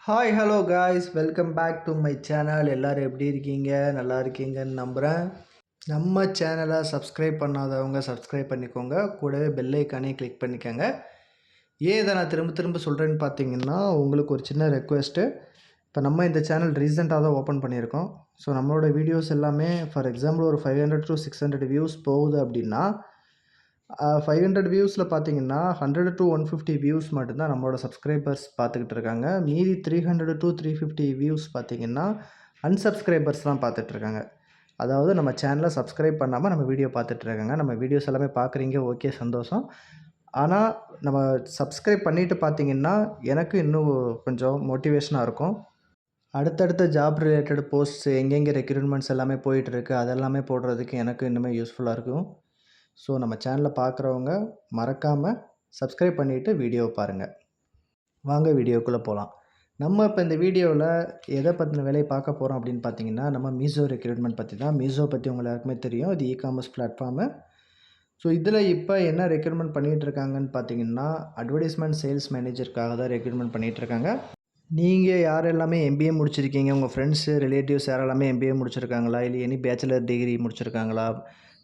Hi hello guys, welcome back to my channel. எல்லோரும் எப்படி இருக்கீங்க? நல்லா இருக்கீங்கன்னு நம்புகிறேன். நம்ம சேனலை சப்ஸ்கிரைப் பண்ணாதவங்க சப்ஸ்கிரைப் பண்ணிக்கோங்க. கூடவே பெல் ஐக்கானே கிளிக் பண்ணிக்கோங்க. ஏன் இதை நான் திரும்ப திரும்ப சொல்கிறேன்னு பார்த்தீங்கன்னா, உங்களுக்கு ஒரு சின்ன ரெக்வெஸ்ட்டு. இப்போ நம்ம இந்த சேனல் ரீசெண்டாக தான் ஓப்பன் பண்ணியிருக்கோம். ஸோ நம்மளோட வீடியோஸ் எல்லாமே ஃபார் எக்ஸாம்பிள் ஒரு 500 to 600 வியூஸ் போகுது அப்படின்னா, 500 வியூஸில் பார்த்தீங்கன்னா 100 to 150 வியூஸ் மட்டும்தான் நம்மளோட சப்ஸ்கிரைபர்ஸ் பார்த்துக்கிட்டு இருக்காங்க. மீதி 300 to 350 வியூஸ் பார்த்தீங்கன்னா அன்சப்ஸ்கிரைபர்ஸ் தான் பார்த்துட்ருக்காங்க. அதாவது நம்ம சேனலை சப்ஸ்கிரைப் பண்ணாமல் நம்ம வீடியோ பார்த்துட்ருக்காங்க. நம்ம வீடியோஸ் எல்லாமே பார்க்குறீங்க, ஓகே, சந்தோஷம். ஆனால் நம்ம சப்ஸ்கிரைப் பண்ணிவிட்டு பார்த்தீங்கன்னா எனக்கு இன்னும் கொஞ்சம் மோட்டிவேஷனாக இருக்கும். அடுத்தடுத்த ஜாப் ரிலேட்டட் போஸ்ட்ஸ் எங்கெங்கே ரெக்ரூட்மெண்ட்ஸ் எல்லாமே போயிட்டுருக்கு அதெல்லாமே போடுறதுக்கு எனக்கு இன்னுமே யூஸ்ஃபுல்லாக இருக்கும். ஸோ நம்ம சேனலை பார்க்குறவங்க மறக்காமல் சப்ஸ்கிரைப் பண்ணிவிட்டு வீடியோவை பாருங்கள். வாங்க வீடியோக்குள்ளே போகலாம். நம்ம இப்போ இந்த வீடியோவில் எதை பற்றின வேலையை பார்க்க போகிறோம் அப்படின்னு பார்த்தீங்கன்னா, நம்ம மீஷோ ரெக்ரூட்மெண்ட் பற்றி தான். மீஷோ பற்றி உங்கள் எல்லாருக்குமே தெரியும், இது இ-காமர்ஸ் பிளாட்ஃபார்மு. ஸோ இதில் இப்போ என்ன ரெக்ரூட்மெண்ட் பண்ணிகிட்டு இருக்காங்கன்னு பார்த்தீங்கன்னா, அட்வர்டைஸ்மெண்ட் சேல்ஸ் மேனேஜருக்காக தான் ரெக்ரூட்மெண்ட் பண்ணிகிட்ருக்காங்க. நீங்கள் யார் எல்லாமே எம்பிஏ முடிச்சிருக்கீங்க, உங்கள் ஃப்ரெண்ட்ஸு ரிலேட்டிவ்ஸ் யாரெல்லாமே எம்பிஏ முடிச்சிருக்காங்களா, இல்லை எனி பேச்சுலர் டிகிரி முடிச்சிருக்காங்களா,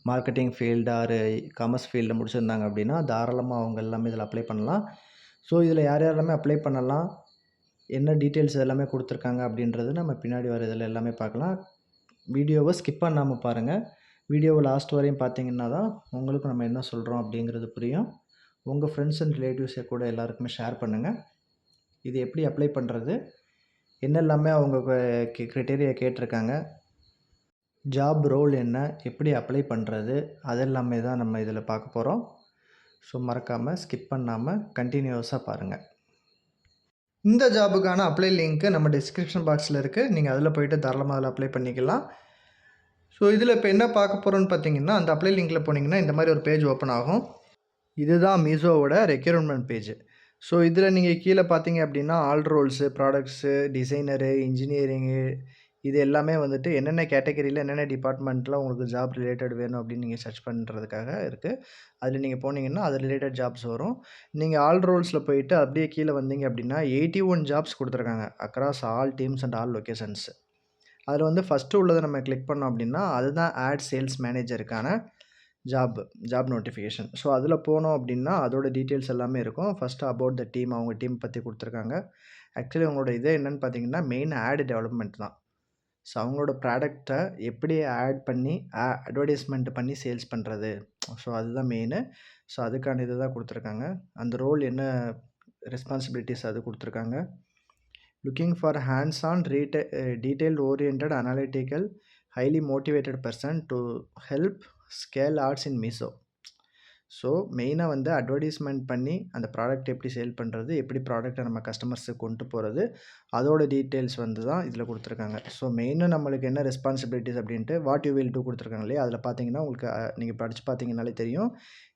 மார்க்கெட்டிங் ஃபீல்டு ஆர் காமர்ஸ் ஃபீல்டில் முடிச்சிருந்தாங்க அப்படின்னா தாராளமாக அவங்க எல்லாமே இதில் அப்ளை பண்ணலாம். ஸோ இதில் யார் யாரெல்லாமே அப்ளை பண்ணலாம், என்ன டீட்டெயில்ஸ் எல்லாமே கொடுத்துருக்காங்க அப்படின்றது நம்ம பின்னாடி வர இதில் எல்லாமே பார்க்கலாம். வீடியோவை ஸ்கிப் பண்ணாமல் பாருங்கள். வீடியோவை லாஸ்ட் வரையும் பார்த்தீங்கன்னா தான் உங்களுக்கு நம்ம என்ன சொல்கிறோம் அப்படிங்கிறது புரியும். உங்கள் ஃப்ரெண்ட்ஸ் அண்ட் ரிலேட்டிவ்ஸை கூட எல்லாருக்குமே ஷேர் பண்ணுங்கள். இது எப்படி அப்ளை பண்ணுறது, என்னெல்லாமே அவங்க க்ரைட்டீரியா கேட்டிருக்காங்க, ஜாப் ரோல் என்ன, எப்படி அப்ளை பண்ணுறது, அதெல்லாமே தான் நம்ம இதில் பார்க்க போகிறோம். ஸோ மறக்காமல் ஸ்கிப் பண்ணாமல் கண்டினியூஸாக பாருங்கள். இந்த ஜாபுக்கான அப்ளை லிங்க்கு நம்ம டிஸ்கிரிப்ஷன் பாக்ஸில் இருக்குது. நீங்கள் அதில் போய்ட்டு தாராளமாக அதில் அப்ளை பண்ணிக்கலாம். ஸோ இதில் இப்போ என்ன பார்க்க போகிறோன்னு பார்த்தீங்கன்னா, அந்த அப்ளை லிங்க்கில் போனீங்கன்னா இந்த மாதிரி ஒரு பேஜ் ஓப்பன் ஆகும். இதுதான் மீஷோவோட ரெக்ரூட்மெண்ட் பேஜ். ஸோ இதில் நீங்கள் கீழே பார்த்தீங்க அப்படின்னா all rolls, products, designer, engineering, இது எல்லாமே வந்துட்டு என்னென்ன கேட்டகரியில் என்னென்ன டிபார்ட்மெண்ட்டில் உங்களுக்கு ஜாப் ரிலேட்டட் வேணும் அப்படின்னு நீங்கள் சர்ச் பண்ணுறதுக்காக இருக்குது. அதில் நீங்கள் போனீங்கன்னா அது ரிலேட்டட் ஜாப்ஸ் வரும். நீங்கள் ஆல் ரோல்ஸில் போயிட்டு அப்படியே கீழே வந்தீங்க அப்படின்னா 81 ஜாப்ஸ் கொடுத்துருக்காங்க across all teams and all locations. அதில் வந்து ஃபஸ்ட்டு உள்ளதை நம்ம கிளிக் பண்ணோம் அப்படின்னா அதுதான் ஆட் சேல்ஸ் மேனேஜருக்கான ஜாப் நோட்டிஃபிகேஷன். ஸோ அதில் போனோம் அப்படின்னா அதோட டீட்டெயில்ஸ் எல்லாமே இருக்கும். ஃபஸ்ட்டு அபவுட் த டீம், அவங்க டீம் பற்றி கொடுத்துருக்காங்க. ஆக்சுவலி அவங்களோட இதே என்னென்னு பார்த்தீங்கன்னா மெயின் ஆட் டெவலப்மெண்ட் தான். ஸோ அவங்களோட ப்ராடக்டை எப்படி ஆட் பண்ணி அட்வர்டைஸ்மெண்ட் பண்ணி சேல்ஸ் பண்ணுறது, ஸோ அதுதான் மெயினு. ஸோ அதுக்கான இது தான் கொடுத்துருக்காங்க. அந்த ரோல் என்ன ரெஸ்பான்சிபிலிட்டிஸ் அது கொடுத்துருக்காங்க. Looking for hands on detail orient analytical highly motivated person to help scale arts in Meesho. So மெயினாக வந்து அட்வர்டைஸ்மெண்ட் பண்ணி அந்த ப்ராடக்ட் எப்படி சேல் பண்ணுறது, எப்படி ப்ராடக்ட்டை நம்ம கஸ்டமர்ஸுக்கு கொண்டு போகிறது, அதோட டீட்டெயில்ஸ் வந்து தான் இதில் கொடுத்துருக்காங்க. ஸோ மெயினாக நம்மளுக்கு என்ன ரெஸ்பான்சிபிலிட்டிஸ் அப்படின்ட்டு வாட் யூ வில் டூ கொடுத்துருக்காங்க இல்லையா, அதில் பார்த்தீங்கன்னா உங்களுக்கு நீங்கள் படித்து பார்த்தீங்கன்னாலே தெரியும்.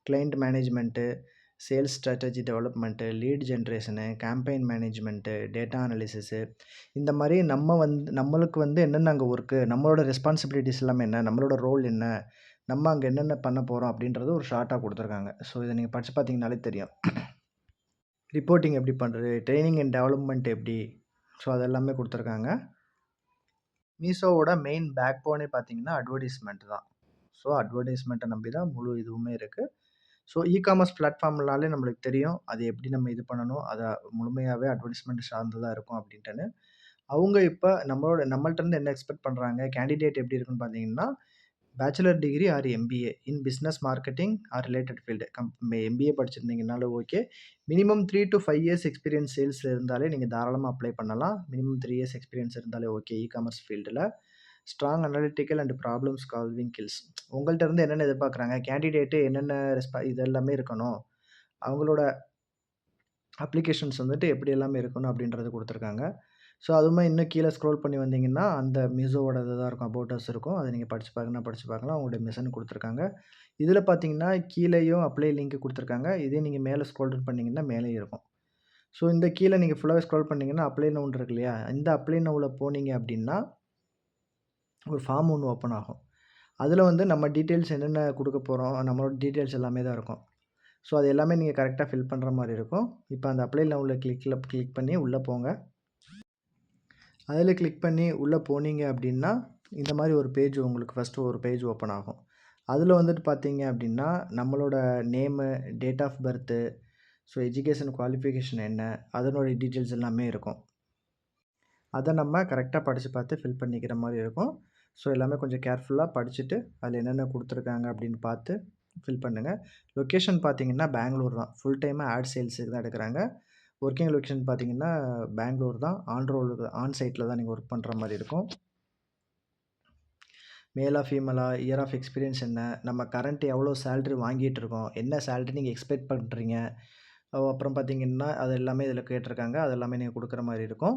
Client management, sales strategy development, lead generation, campaign management, data analysis, இந்த மாதிரி நம்மளுக்கு வந்து என்னென்ன அங்கே ஒர்க்கு, நம்மளோட ரெஸ்பான்சிபிலிட்டிஸ் எல்லாமே என்ன, நம்மளோட ரோல் என்ன, நம்ம அங்கே என்னென்ன பண்ண போகிறோம் அப்படின்றது ஒரு ஷார்ட்டாக கொடுத்துருக்காங்க. ஸோ இதை நீங்கள் படித்து பார்த்தீங்கனாலே தெரியும். ரிப்போர்ட்டிங் எப்படி பண்ணுறது, ட்ரைனிங் அண்ட் டெவலப்மெண்ட் எப்படி, ஸோ அதெல்லாமே கொடுத்துருக்காங்க. மீஷோவோட மெயின் பேக் போனே பார்த்தீங்கன்னா அட்வர்டைஸ்மெண்ட் தான். ஸோ அட்வர்டைஸ்மெண்ட்டை நம்பி தான் முழு இதுவுமே இருக்குது. ஸோ இ-காமர்ஸ் பிளாட்ஃபார்ம்னாலே நம்மளுக்கு தெரியும் அது எப்படி நம்ம இது பண்ணணும், அதை முழுமையாகவே அட்வர்டைஸ்மெண்ட் சார்ந்து தான் இருக்கும் அப்படின்ட்டுன்னு. அவங்க இப்போ நம்மள்ட்ட என்ன எக்ஸ்பெக்ட் பண்ணுறாங்க, கேண்டிடேட் எப்படி இருக்குன்னு பார்த்தீங்கன்னா bachelor degree or MBA in business marketing or related field. MBA படிச்சிருந்தீங்கனாலும் okay. Minimum 3 to 5 years experience சேல்ஸில் இருந்தாலே நீங்கள் தாராளமாக அப்ளை பண்ணலாம். மினிமம் 3 இயர்ஸ் எக்ஸ்பீரியன்ஸ் இருந்தாலே ஓகே இ-காமர்ஸ் ஃபீல்டில். Strong analytical and problem solving skills. உங்கள்கிட்ட இருந்து என்னென்ன எதிர்பார்க்குறாங்க, கேண்டிடேட்டு என்னென்ன இது எல்லாமே இருக்கணும், அவங்களோட அப்ளிகேஷன்ஸ் வந்துட்டு எப்படி எல்லாமே இருக்கணும் அப்படின்றது கொடுத்துருக்காங்க. ஸோ அதுவுமே இன்னும் கீழே ஸ்க்ரோல் பண்ணி வந்தீங்கன்னா அந்த மீஷோவோட தான் இருக்கும், அபவுட் அஸ் இருக்கும். அதை நீங்கள் படித்து பார்க்கலாம். அவங்களுடைய மிஷன் கொடுத்துருக்காங்க. இதில் பார்த்தீங்கன்னா கீழேயும் அப்ளை லிங்க் கொடுத்துருக்காங்க. இதே நீங்கள் மேலே ஸ்க்ரோல் டவுன் பண்ணிங்கன்னா மேலேயும் இருக்கும். ஸோ இந்த கீழே நீங்கள் ஃபுல்லாகவே ஸ்க்ரோல் பண்ணிங்கன்னா அப்ளை நவுன் இருக்கு இல்லையா, இந்த அப்ளை நவுவில் போனீங்க அப்படின்னா ஒரு ஃபார்ம் ஒன்று ஓப்பன் ஆகும். அதில் வந்து நம்ம டீட்டெயில்ஸ் என்னென்ன கொடுக்க போகிறோம், நம்மளோட டீட்டெயில்ஸ் எல்லாமே தான் இருக்கும். ஸோ அது எல்லாமே நீங்கள் கரெக்டாக ஃபில் பண்ணுற மாதிரி இருக்கும். இப்போ அந்த அப்ளை நவுவில் கிளிக் பண்ணி உள்ளே போங்க. அதில கிளிக் பண்ணி உள்ளே போனீங்க அப்படின்னா, இந்த மாரி ஒரு பேஜ் உங்களுக்கு ஃபர்ஸ்ட்டு ஒரு பேஜ் ஓப்பன் ஆகும். அதில வந்துட்டு பார்த்தீங்க அப்படின்னா, நம்மளோட name, date of birth, so education qualification என்ன, அதனுடைய டீட்டெயில்ஸ் எல்லாமே இருக்கும். அத நம்ம கரெக்ட்டா படிச்சு பார்த்து ஃபில் பண்ணிக்கிற மாரி இருக்கும். ஸோ எல்லாமே கொஞ்சம் கேர்ஃபுல்லா படிச்சுட்டு, அதில என்னென்ன குடுத்துருக்காங்க அப்படின்னு பார்த்து ஃபில் பண்ணுங்க. லொகேஷன் பார்த்தீங்கன்னா, பெங்களூர் தான். ஃபுல் டைமா ஆட் சேல்ஸுக்கு தான் எடுக்குறாங்க. ஒர்க்கிங் லொகேஷன் பார்த்தீங்கன்னா, பெங்களூர் தான். ஆன் சைட்ல தான் நீங்க ஒர்க் பண்ற மாரி இருக்கும். மேலா, ஃபீமேலா, இயர் ஆஃப் எக்ஸ்பீரியன்ஸ் என்ன, நம்ம கரண்ட் எவ்வளோ சேலரி வாங்கிட்டு இருக்கோம், என்ன சேலரி நீங்க எக்ஸ்பெக்ட் பண்றீங்க, அப்புறம் பார்த்தீங்கன்னா, அது எல்லாமே இதில கேட்டிருக்காங்க. அது எல்லாமே நீங்க குடுக்குற மாரி இருக்கும்.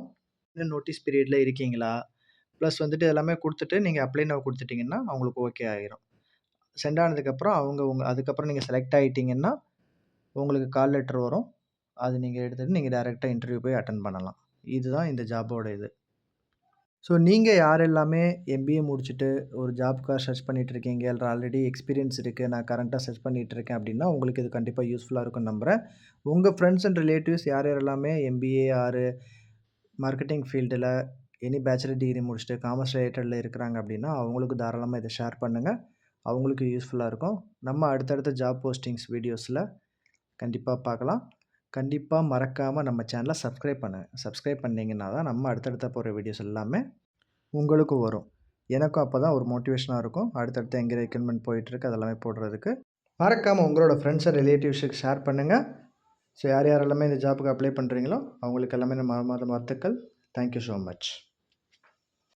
இன்னும் நோட்டீஸ் பீரியட்ல இருக்கீங்களா? ப்ளஸ் வந்துட்டு எல்லாமே குடுத்துட்டு, நீங்க அப்ளை நவ் குடுத்துட்டீங்கன்னா, அவங்களுக்கு ஓகே ஆயிரும். சென்ட் ஆனதுக்கப்புறம் அவங்க அதுக்கப்புறம் நீங்க செலக்ட் ஆயிட்டீங்கன்னா, உங்களுக்கு கால் லெட்டர் வரும். அது நீங்க எடுத்துட்டு நீங்க டைரக்ட்டா இன்டர்வியூ போய் அட்டெண்ட் பண்ணலாம். இதுதான் இந்த ஜாப்போட இது. ஸோ நீங்க யாரெல்லாமே எம்பிஏ முடிச்சுட்டு ஒரு ஜாப்க்காக சர்ச் பண்ணிட்டு இருக்கீங்க, இல்ல ஆல்ரெடி எக்ஸ்பீரியன்ஸ் இருக்கு, நான் கரண்ட்டா சர்ச் பண்ணிட்டு இருக்கேன் அப்படின்னா, உங்களுக்கு இது கண்டிப்பா யூஸ்ஃபுல்லா இருக்கும்னு நம்புறேன். உங்க ஃப்ரெண்ட்ஸ் அண்ட் ரிலேட்டிவ்ஸ் யார் யாரெல்லாமே எம்பிஏ ஆர் மார்க்கெட்டிங் ஃபீல்டுல எனி பேச்சுலர் டிகிரி முடிச்சுட்டு காமர்ஸ் ரிலேட்டட்ல இருக்கிறாங்க அப்படின்னா, அவங்களுக்கு தாராளமா இத ஷேர் பண்ணுங்க. அவங்களுக்கு யூஸ்ஃபுல்லா இருக்கும். நம்ம அடுத்தடுத்த ஜாப் போஸ்டிங்ஸ் வீடியோஸ்ல கண்டிப்பா பார்க்கலாம். கண்டிப்பா மறக்காம நம்ம சேனல சப்ஸ்கிரைப் பண்ணுங்க. சப்ஸ்கிரைப் பண்ணீங்கன்னா தான் நம்ம அடுத்தடுத்த போடுற வீடியோஸ் எல்லாமே உங்களுக்கும் வரும். எனக்கும் அப்பதான் ஒரு மோட்டிவேஷனா இருக்கும். அடுத்தடுத்து எங்க ரெக்ரூட்மென்ட் போயிட்டுருக்கு அதெல்லாமே போடுறதுக்கு. மறக்காம உங்களோட ஃப்ரெண்ட்ஸ் அண்ட் ரிலேட்டிவ்ஸுக்கு ஷேர் பண்ணுங்க. ஸோ யார் யாரெல்லாமே இந்த ஜாப்க்கு அப்ளை பண்றீங்களோ, அவங்களுக்கு எல்லாமே நம்ம மனமார்ந்த வாழ்த்துக்கள். Thank you so much.